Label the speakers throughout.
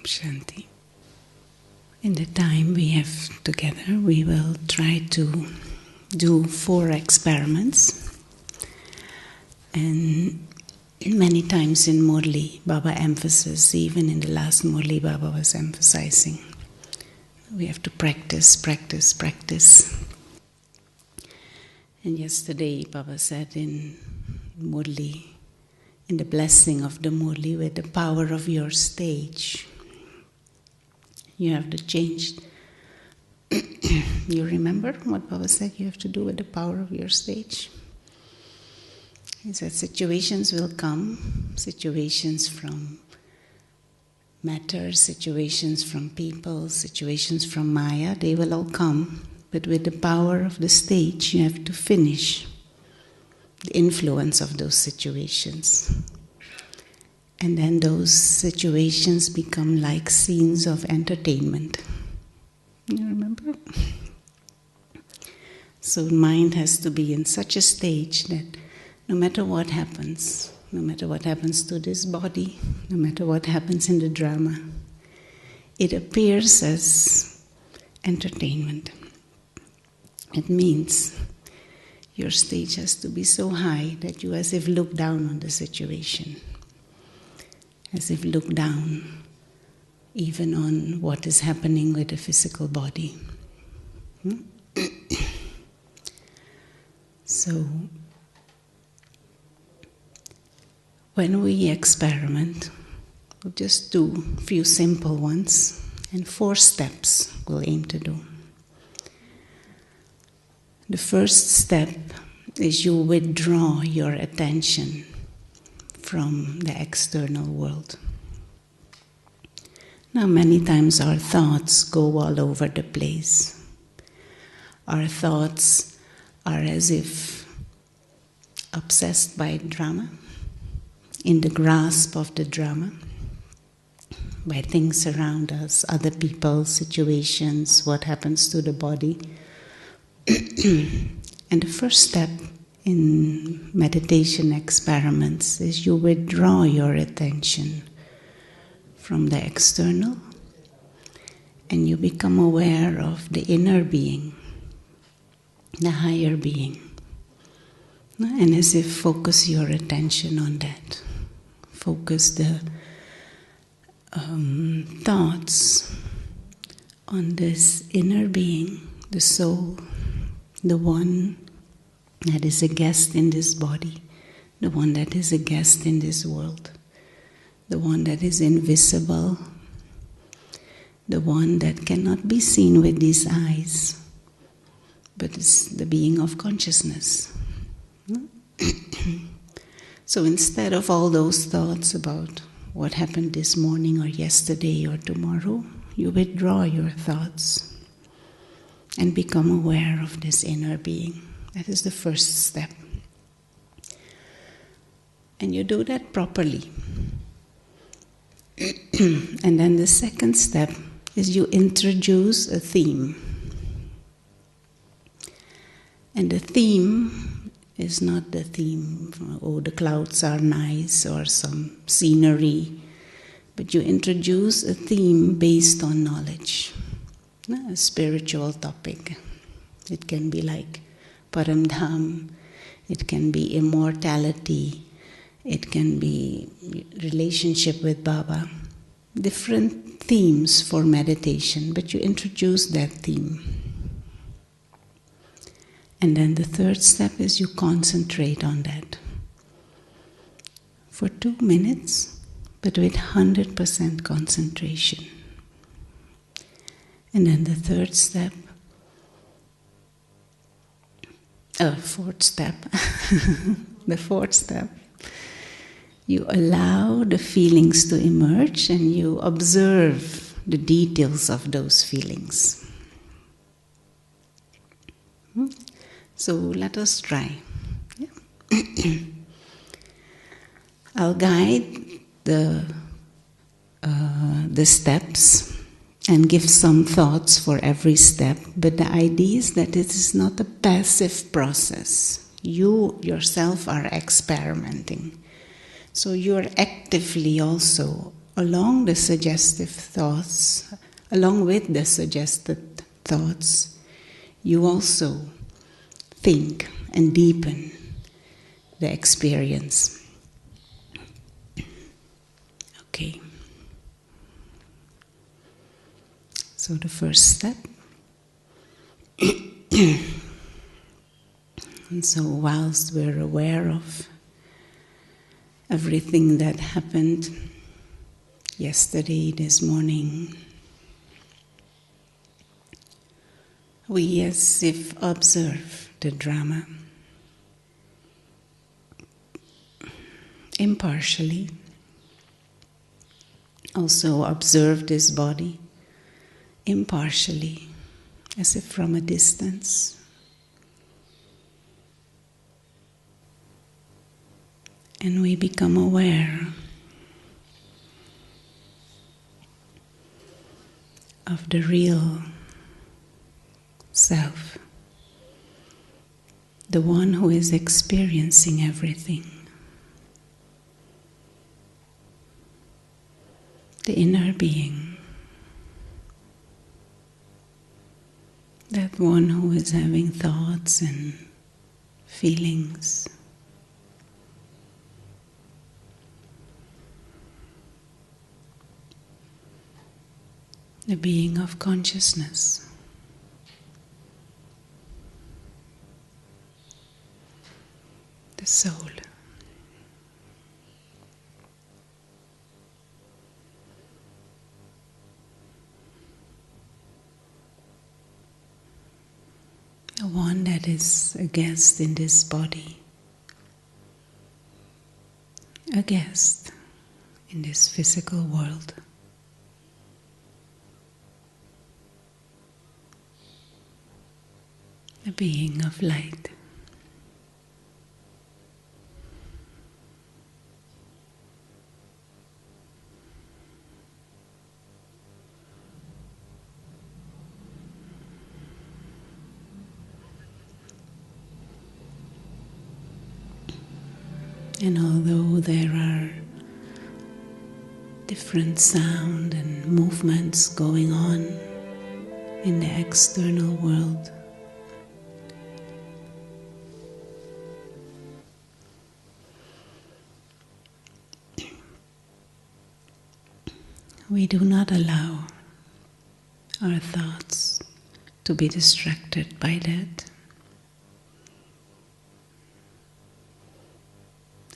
Speaker 1: Shanti. In the time we have together, we will try to do 4 experiments. And many times in Murli, Baba emphasizes, even in the last Murli, Baba was emphasizing, we have to practice, practice, practice. And yesterday, Baba said in Murli, in the blessing of the Murli, with the power of your stage, you have to change. You remember what Baba said you have to do with the power of your stage? He said situations will come, situations from matter, situations from people, situations from Maya, they will all come. But with the power of the stage, you have to finish the influence of those situations. And then those situations become like scenes of entertainment. You remember? So mind has to be in such a stage that no matter what happens to this body, no matter what happens in the drama, it appears as entertainment. It means your stage has to be so high that you as if look down on the situation, as if look down even on what is happening with the physical body. So, when we experiment, we'll just do a few simple ones, and 4 steps we'll aim to do. The first step is you withdraw your attention from the external world. Now, many times our thoughts go all over the place. Our thoughts are as if obsessed by drama, in the grasp of the drama, by things around us, other people, situations, what happens to the body. And the first step in meditation experiments is you withdraw your attention from the external and you become aware of the inner being, the higher being. And as if focus your attention on that. Focus the thoughts on this inner being, the soul, the one that is a guest in this body, the one that is a guest in this world, the one that is invisible, the one that cannot be seen with these eyes, but is the being of consciousness. So instead of all those thoughts about what happened this morning or yesterday or tomorrow, you withdraw your thoughts and become aware of this inner being. That is the first step. And you do that properly. And then the second step is you introduce a theme. And the theme is not the theme, oh, the clouds are nice or some scenery, but you introduce a theme based on knowledge. A spiritual topic. It can be like Paramdham, it can be immortality, it can be relationship with Baba. Different themes for meditation, but you introduce that theme. And then the third step is you concentrate on that for 2 minutes, but with 100% concentration. And then the fourth step, the fourth step, you allow the feelings to emerge and you observe the details of those feelings. So let us try. Yeah. I'll guide the steps and give some thoughts for every step, but the idea is that it is not a passive process. You yourself are experimenting. So you're actively also along the suggestive thoughts, along with the suggested thoughts, you also think and deepen the experience. Okay. So the first step. And so whilst we're aware of everything that happened yesterday, this morning, we as if observe the drama impartially. Also observe this body impartially, as if from a distance. And we become aware of the real self, the one who is experiencing everything, the inner being, that one who is having thoughts and feelings. The being of consciousness. The soul. The one that is a guest in this body. A guest in this physical world. The being of light. And although there are different sound and movements going on in the external world, we do not allow our thoughts to be distracted by that.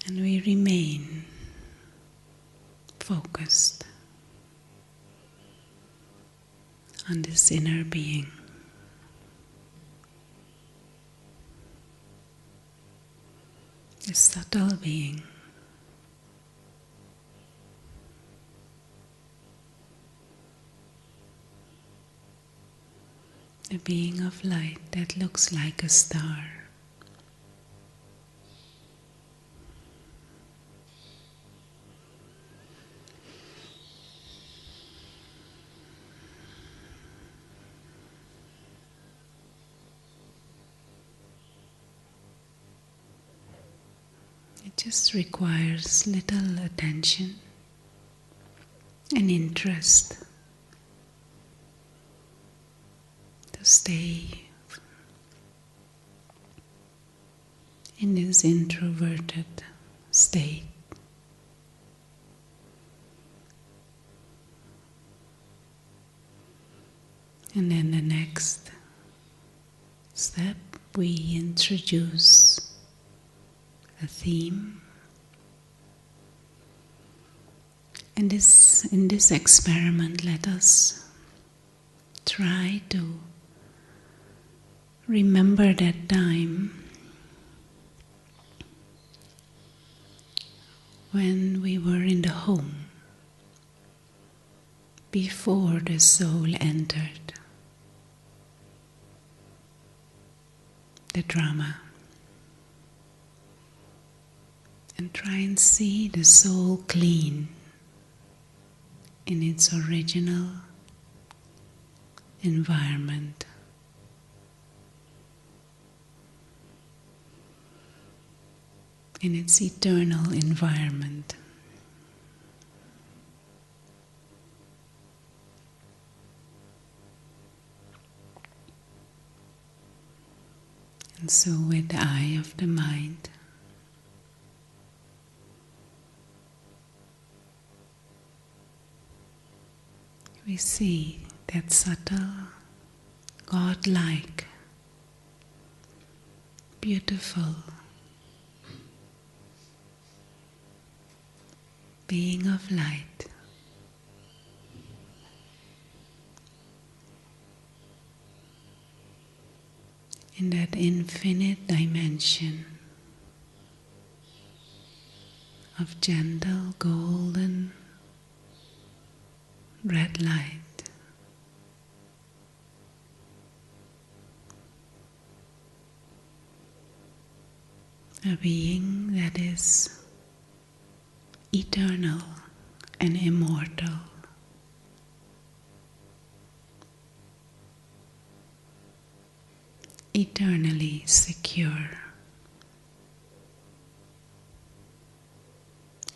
Speaker 1: And we remain focused on this inner being. This subtle being. A being of light that looks like a star. It just requires little attention and interest. Stay in this introverted state. And then the next step, we introduce a theme. And in this experiment, let us try to remember that time when we were in the home, before the soul entered the drama. And try and see the soul clean in its original environment. In its eternal environment. And so with the eye of the mind, we see that subtle, God-like, beautiful being of light. In that infinite dimension of gentle golden red light. A being that is eternal and immortal. Eternally secure,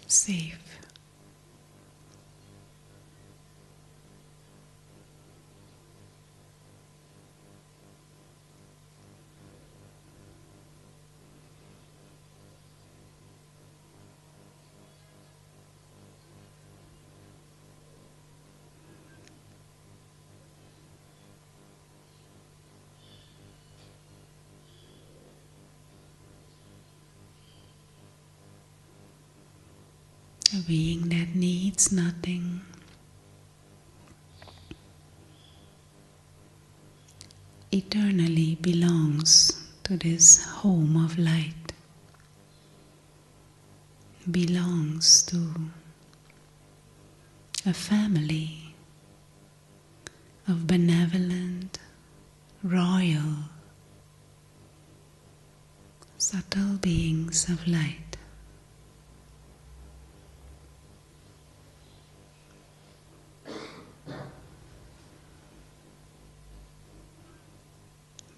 Speaker 1: safe. A being that needs nothing, eternally belongs to this home of light, belongs to a family of benevolent, royal, subtle beings of light.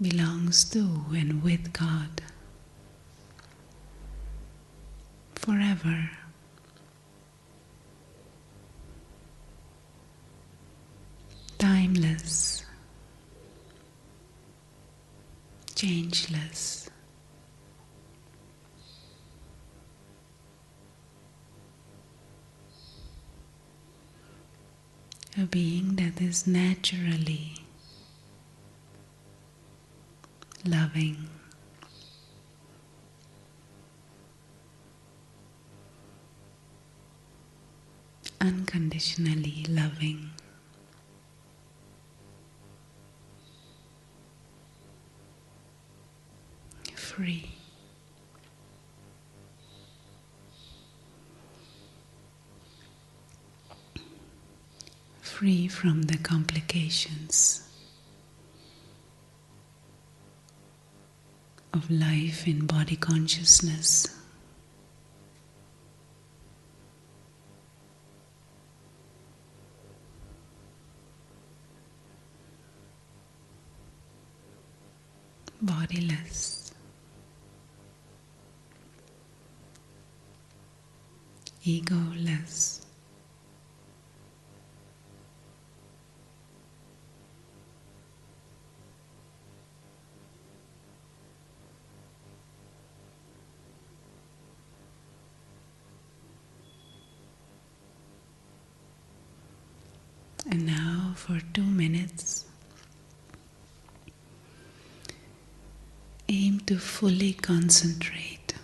Speaker 1: Belongs to and with God forever. Timeless, changeless. A being that is naturally loving, unconditionally loving, free, free from the complications of life in body consciousness. Bodiless, egoless, and now for 2 minutes, aim to fully concentrate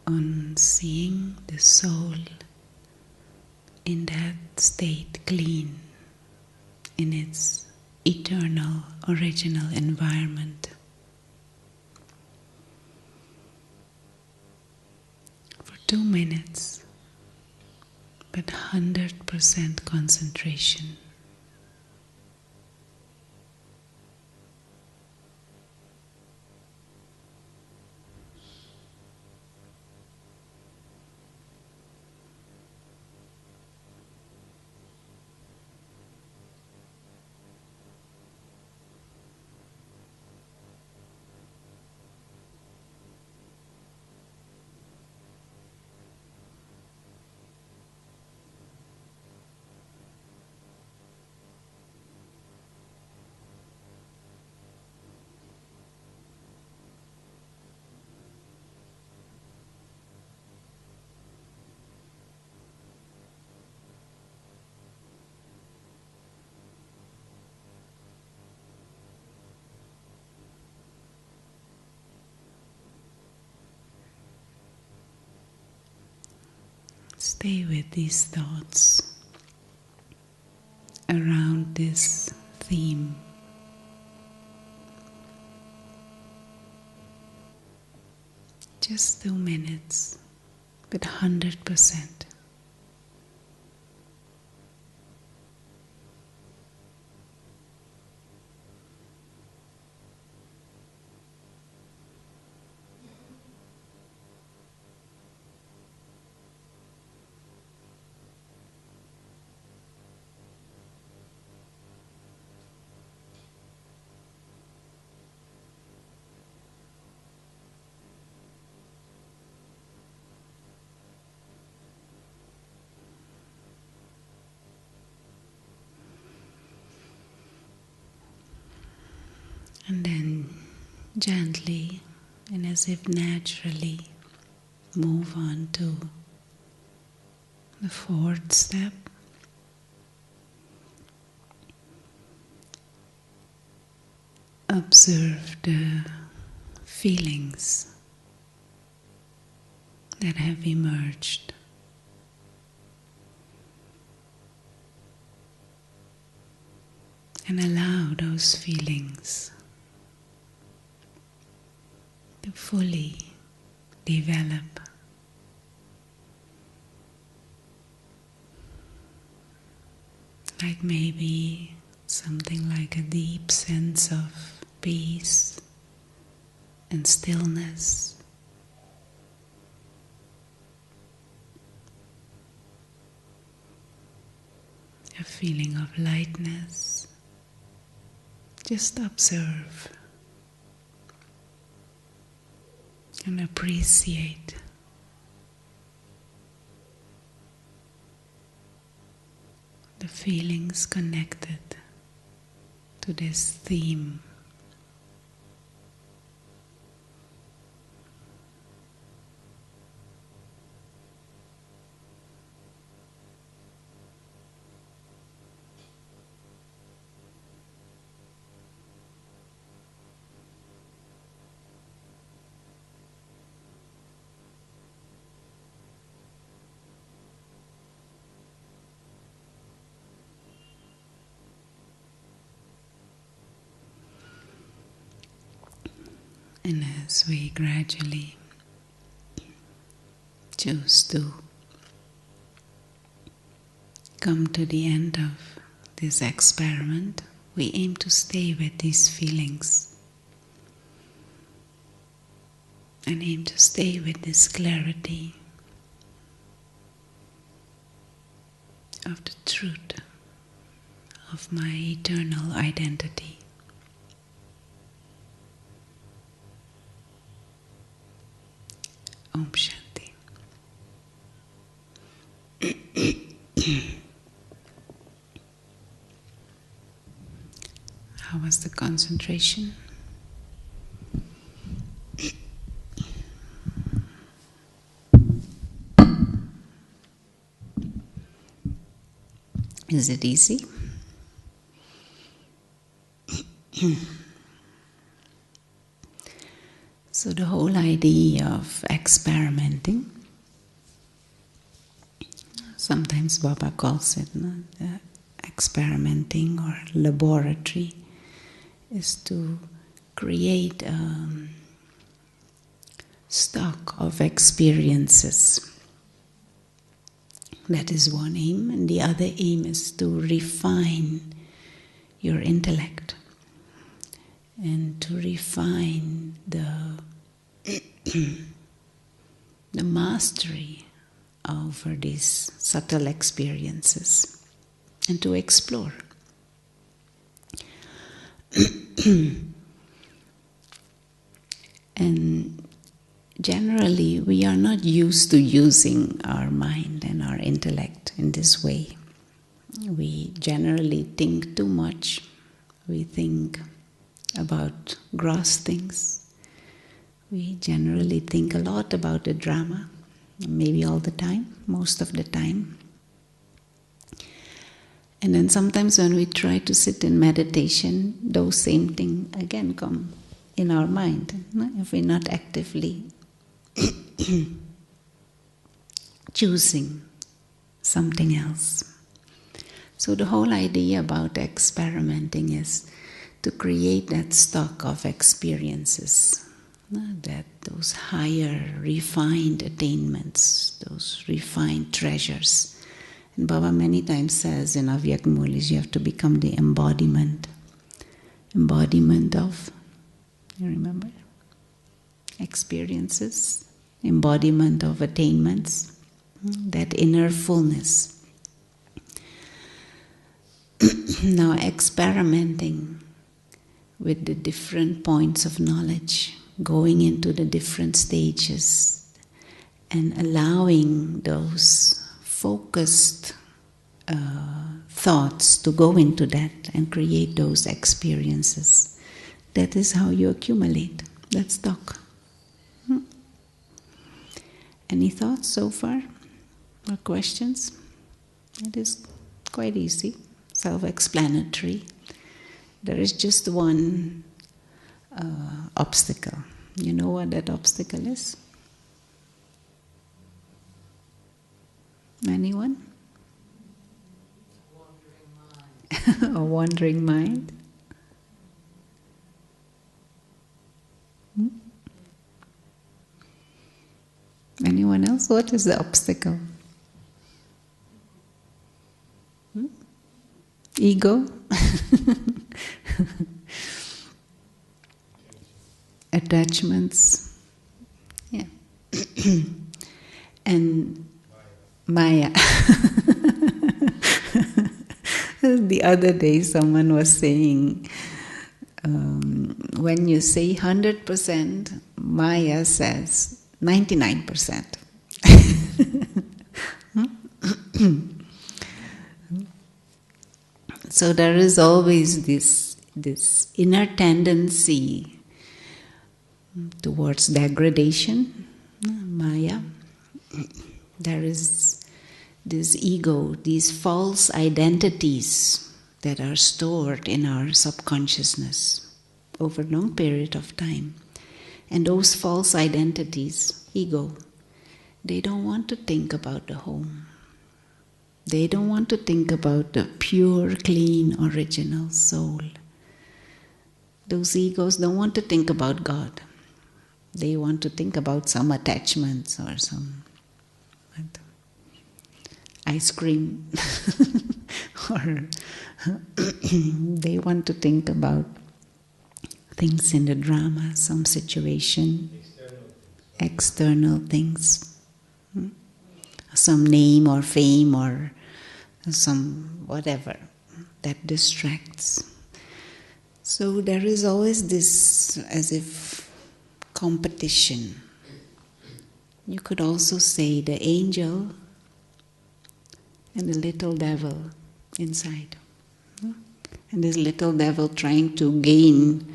Speaker 1: on seeing the soul in that state clean in its eternal original environment. For 2 minutes, but 100% concentration. stay with these thoughts around this theme. Just 2 minutes, but 100%. And then gently and as if naturally move on to the 4th step. Observe the feelings that have emerged. And allow those feelings to fully develop. Like maybe something like a deep sense of peace and stillness. A feeling of lightness. Just observe and appreciate the feelings connected to this theme. And as we gradually choose to come to the end of this experiment, we aim to stay with these feelings and aim to stay with this clarity of the truth of my eternal identity. Om Shanti. How was the concentration? Is it easy? So the whole idea of experimenting, sometimes Baba calls it experimenting or laboratory, is to create a stock of experiences. That is one aim, and the other aim is to refine your intellect and to refine the mastery over these subtle experiences and to explore. And generally, we are not used to using our mind and our intellect in this way. We generally think too much. We think about gross things. We generally think a lot about the drama, maybe all the time, most of the time. And then sometimes when we try to sit in meditation, those same things again come in our mind, if we're not actively choosing something else. So the whole idea about experimenting is to create that stock of experiences, that those higher refined attainments, those refined treasures. And Baba many times says in Avyak Murlis, you have to become the embodiment of, you remember? Experiences, embodiment of attainments, that inner fullness. Now experimenting with the different points of knowledge, going into the different stages and allowing those focused thoughts to go into that and create those experiences. That is how you accumulate that stock. Any thoughts so far or questions? It is quite easy, self-explanatory. There is just one obstacle. You know what that obstacle is? Anyone? Wandering mind. A wandering mind? Anyone else? What is the obstacle? Ego? Attachments? Yeah. And Maya. The other day someone was saying, when you say 100%, Maya says 99%. So there is always this inner tendency towards degradation, Maya. There is this ego, these false identities that are stored in our subconsciousness over a long period of time. And those false identities, ego, they don't want to think about the home. They don't want to think about the pure, clean, original soul. Those egos don't want to think about God. They want to think about some attachments or some ice cream. Or they want to think about things in the drama, some situation, external things. Some name or fame or some whatever that distracts. So there is always this as if competition. You could also say the angel and the little devil inside. And this little devil trying to gain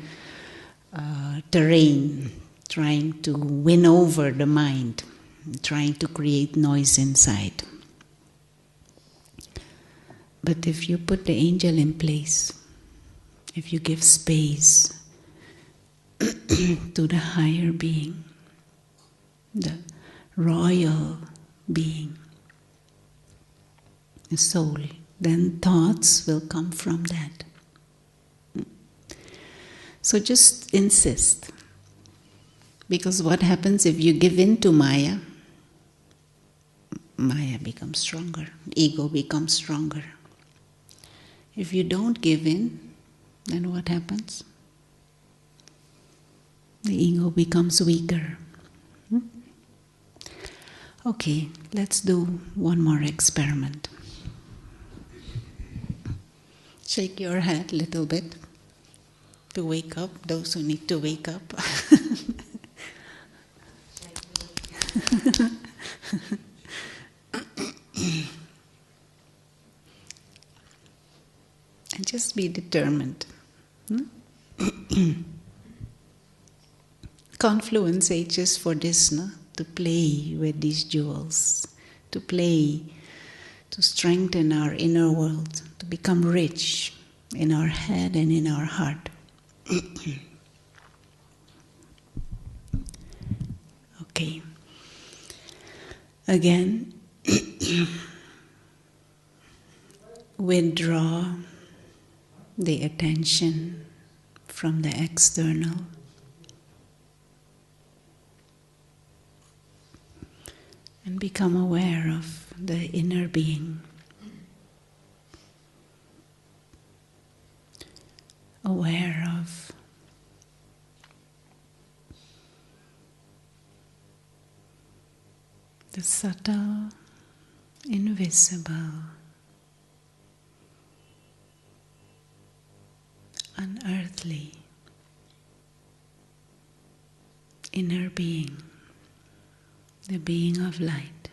Speaker 1: terrain, trying to win over the mind, trying to create noise inside. But if you put the angel in place, if you give space to the higher being, the royal being, the soul, then thoughts will come from that. So just insist. Because what happens if you give in to Maya? Maya becomes stronger, ego becomes stronger. If you don't give in, then what happens? The ego becomes weaker. Okay, let's do one more experiment. Shake your head a little bit to wake up, those who need to wake up. And just be determined. Confluence ages for this, no? To play with these jewels, to play, to strengthen our inner world, to become rich in our head and in our heart. Okay. Again, withdraw the attention from the external and become aware of the inner being, aware of the subtle, invisible, unearthly inner being, the being of light,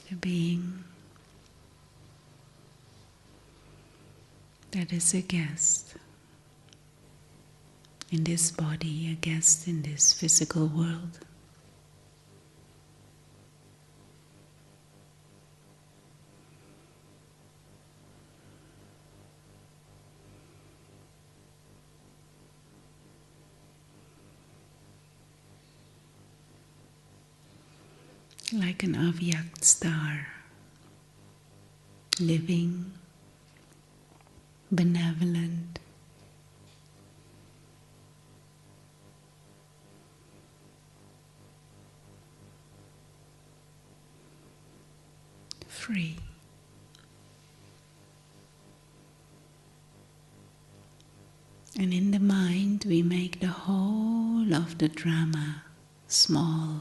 Speaker 1: the being that is a guest in this body, a guest in this physical world. Like an avyakt star, living, benevolent, free. And in the mind we make the whole of the drama small.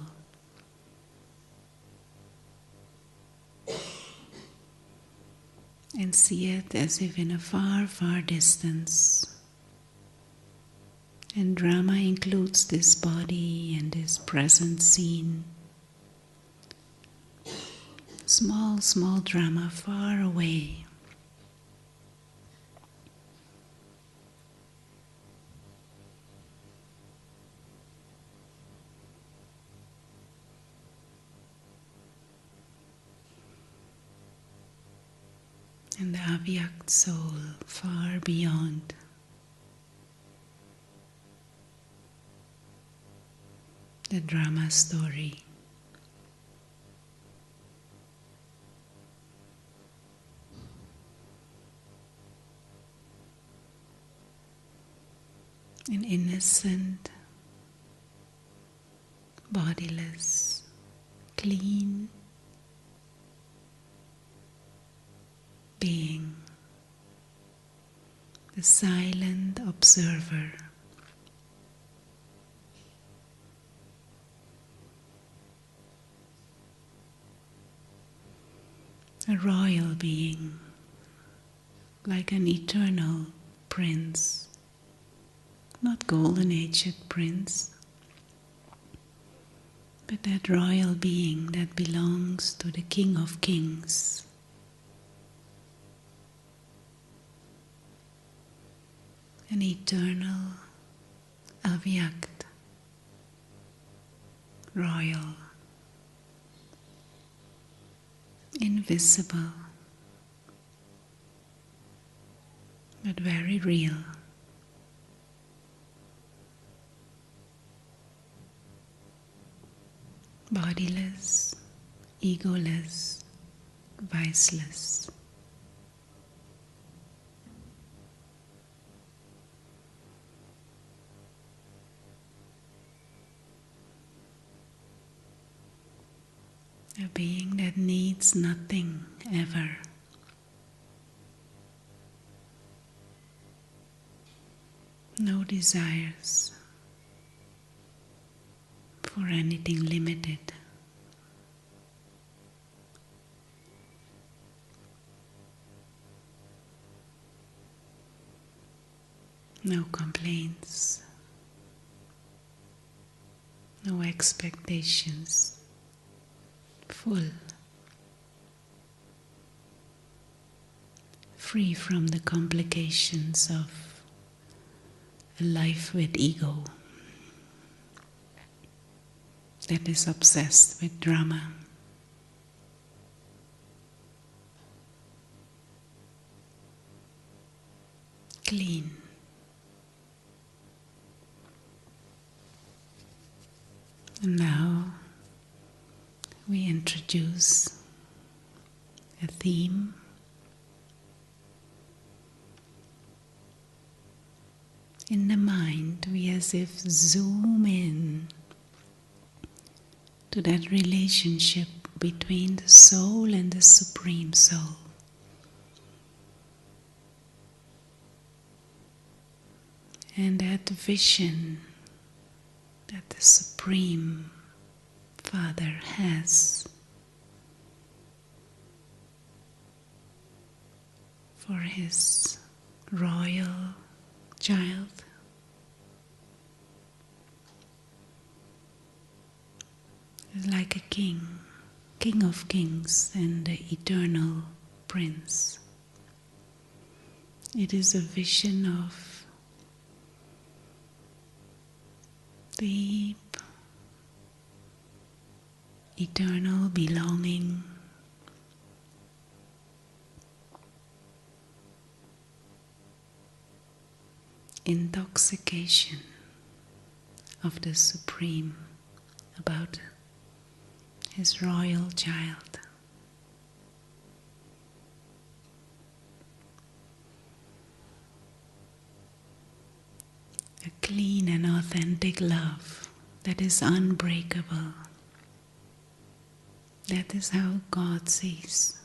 Speaker 1: And see it as if in a far, far distance. And drama includes this body and this present scene. Small, small drama far away. And the avyakt soul far beyond. The drama story. An innocent, bodiless, clean being, the silent observer, a royal being, like an eternal prince, not golden aged prince, but that royal being that belongs to the King of Kings. An eternal, avyakt, royal, invisible, but very real. Bodiless, egoless, viceless. A being that needs nothing ever. No desires for anything limited. No complaints. No expectations. Full, free from the complications of a life with ego that is obsessed with drama. Clean. And now we introduce a theme. In the mind, we as if zoom in to that relationship between the soul and the Supreme Soul. And that vision that the Supreme Father has for his royal child. Is like a king, king of kings and the eternal prince. It is a vision of deep, eternal belonging, intoxication of the Supreme about his royal child. A clean and authentic love that is unbreakable. That is how God sees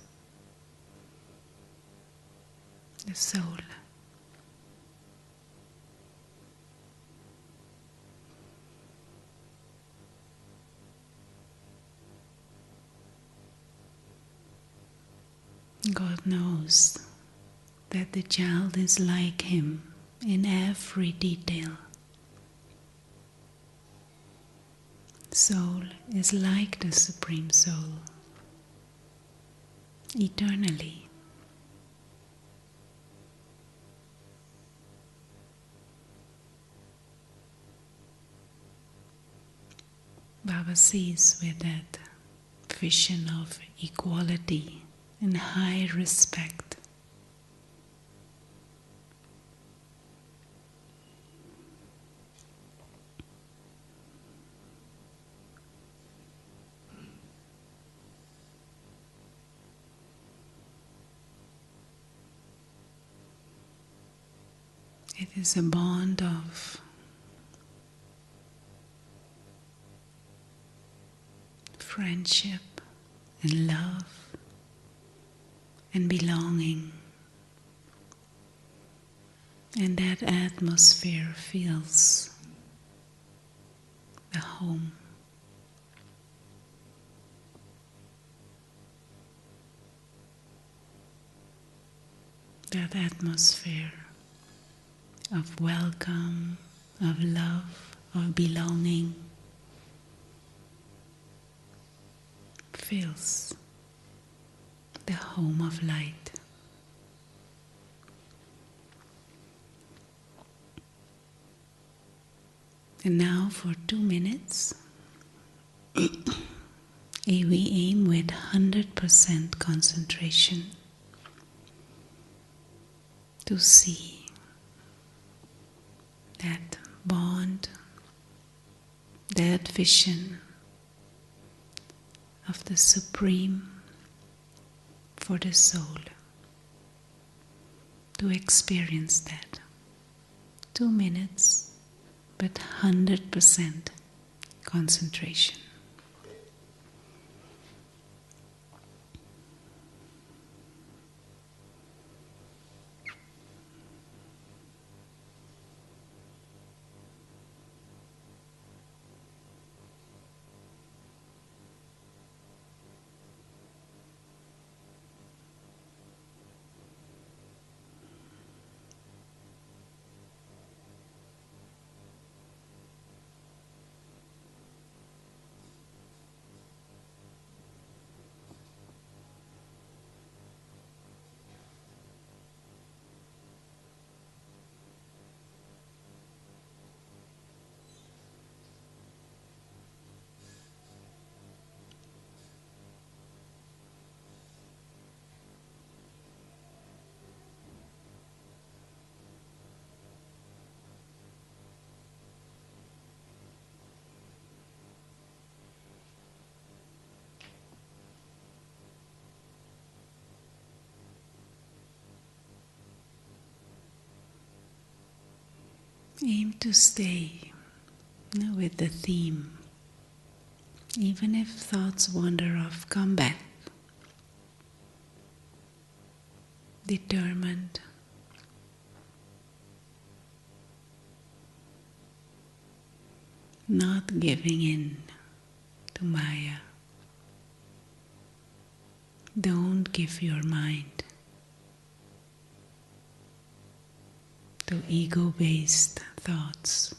Speaker 1: the soul. God knows that the child is like him in every detail. Soul is like the Supreme Soul, eternally. Baba sees with that vision of equality and high respect. It is a bond of friendship and love and belonging. And that atmosphere feels the home. That atmosphere of welcome, of love, of belonging fills the home of light. And now for 2 minutes, we aim with 100% concentration to see that bond, that vision of the Supreme for the soul. To experience that. 2 minutes, but 100% concentration. Aim to stay with the theme. Even if thoughts wander off, come back. Determined. Not giving in to Maya. Don't give your mind to ego-based thoughts.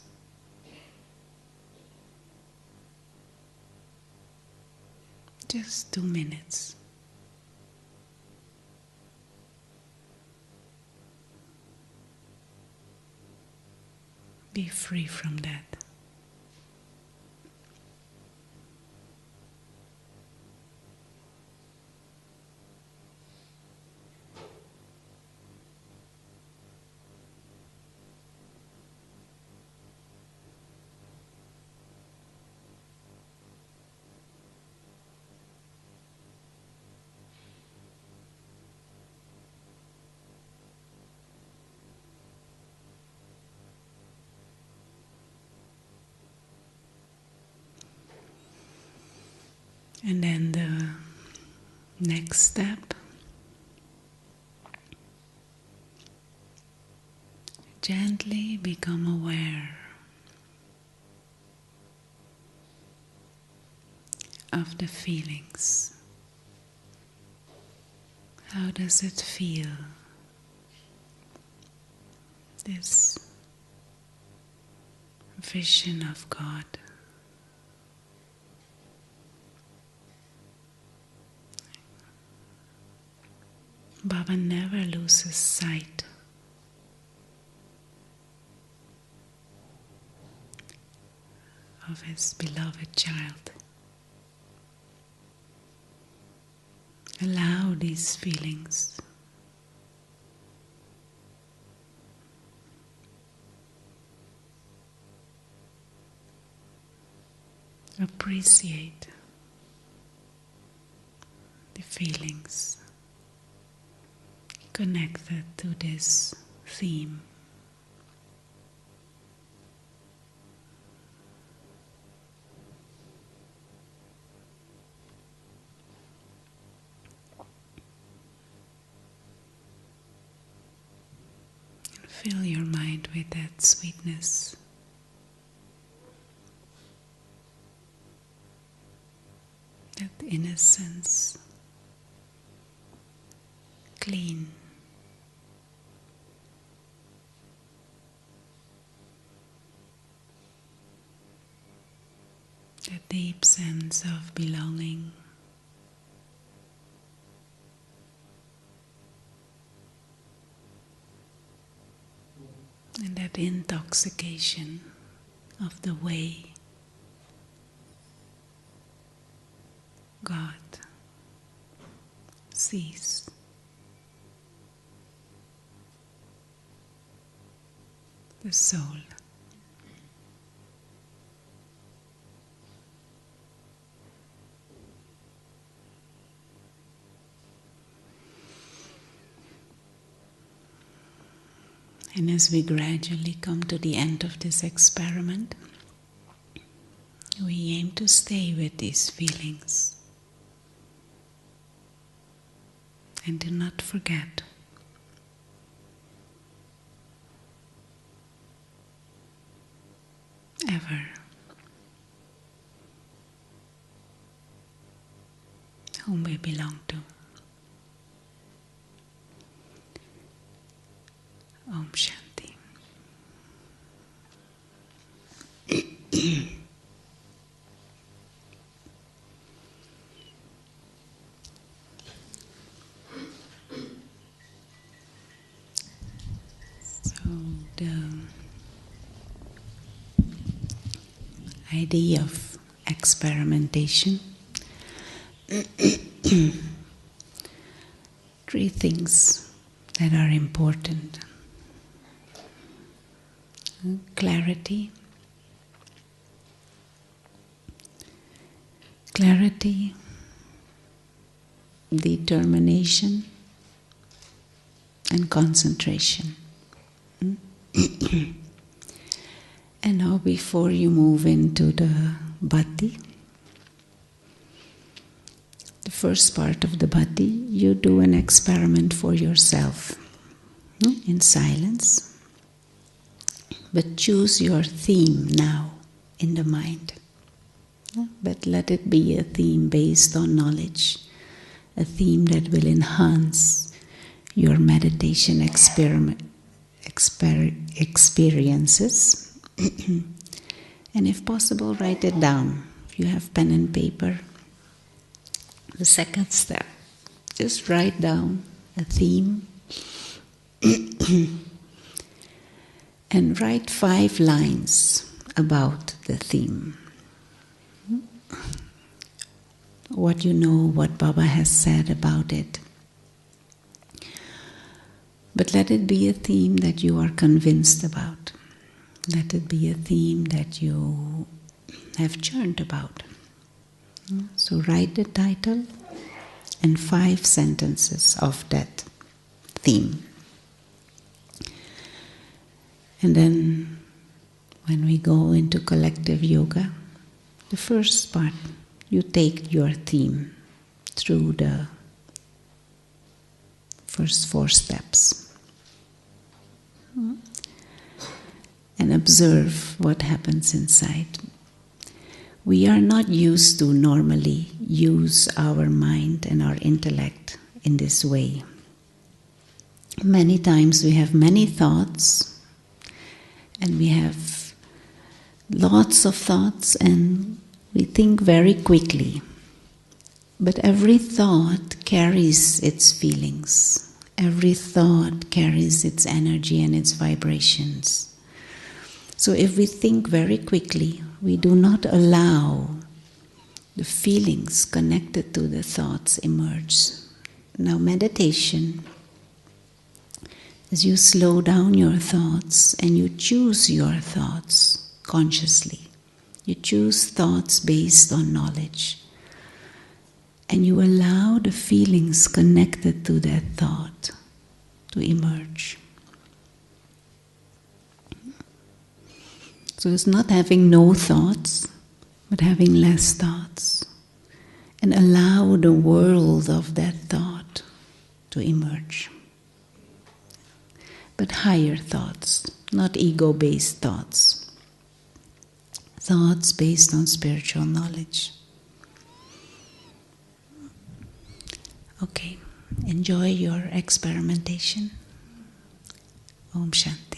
Speaker 1: Just 2 minutes. Be free from that. And then the next step, gently become aware of the feelings. How does it feel? This vision of God. Baba never loses sight of his beloved child. Allow these feelings. Appreciate the feelings connected to this theme. And fill your mind with that sweetness. That innocence, clean. A deep sense of belonging. And that intoxication of the way God sees. The soul. And as we gradually come to the end of this experiment, we aim to stay with these feelings. And do not forget ever whom we belong to. Om Shanti. So the idea of experimentation, 3 things that are important. Clarity, determination, and concentration. before you move into the bhati, the first part of the bhati, you do an experiment for yourself in silence. But choose your theme now in the mind. But let it be a theme based on knowledge, a theme that will enhance your meditation experiences. And if possible, write it down. If you have pen and paper, the second step, just write down a theme and write 5 lines about the theme. What you know, what Baba has said about it. But let it be a theme that you are convinced about. Let it be a theme that you have churned about. So write the title and 5 sentences of that theme. And then when we go into collective yoga, the first part, you take your theme through the first 4 steps. And observe what happens inside. We are not used to normally use our mind and our intellect in this way. Many times we have many thoughts, and we have lots of thoughts, and we think very quickly. But every thought carries its feelings. Every thought carries its energy and its vibrations. So if we think very quickly, we do not allow the feelings connected to the thoughts emerge. Now meditation, as you slow down your thoughts and you choose your thoughts consciously, you choose thoughts based on knowledge, and you allow the feelings connected to that thought to emerge. So it's not having no thoughts, but having less thoughts. And allow the world of that thought to emerge. But higher thoughts, not ego-based thoughts. Thoughts based on spiritual knowledge. Okay, enjoy your experimentation. Om Shanti.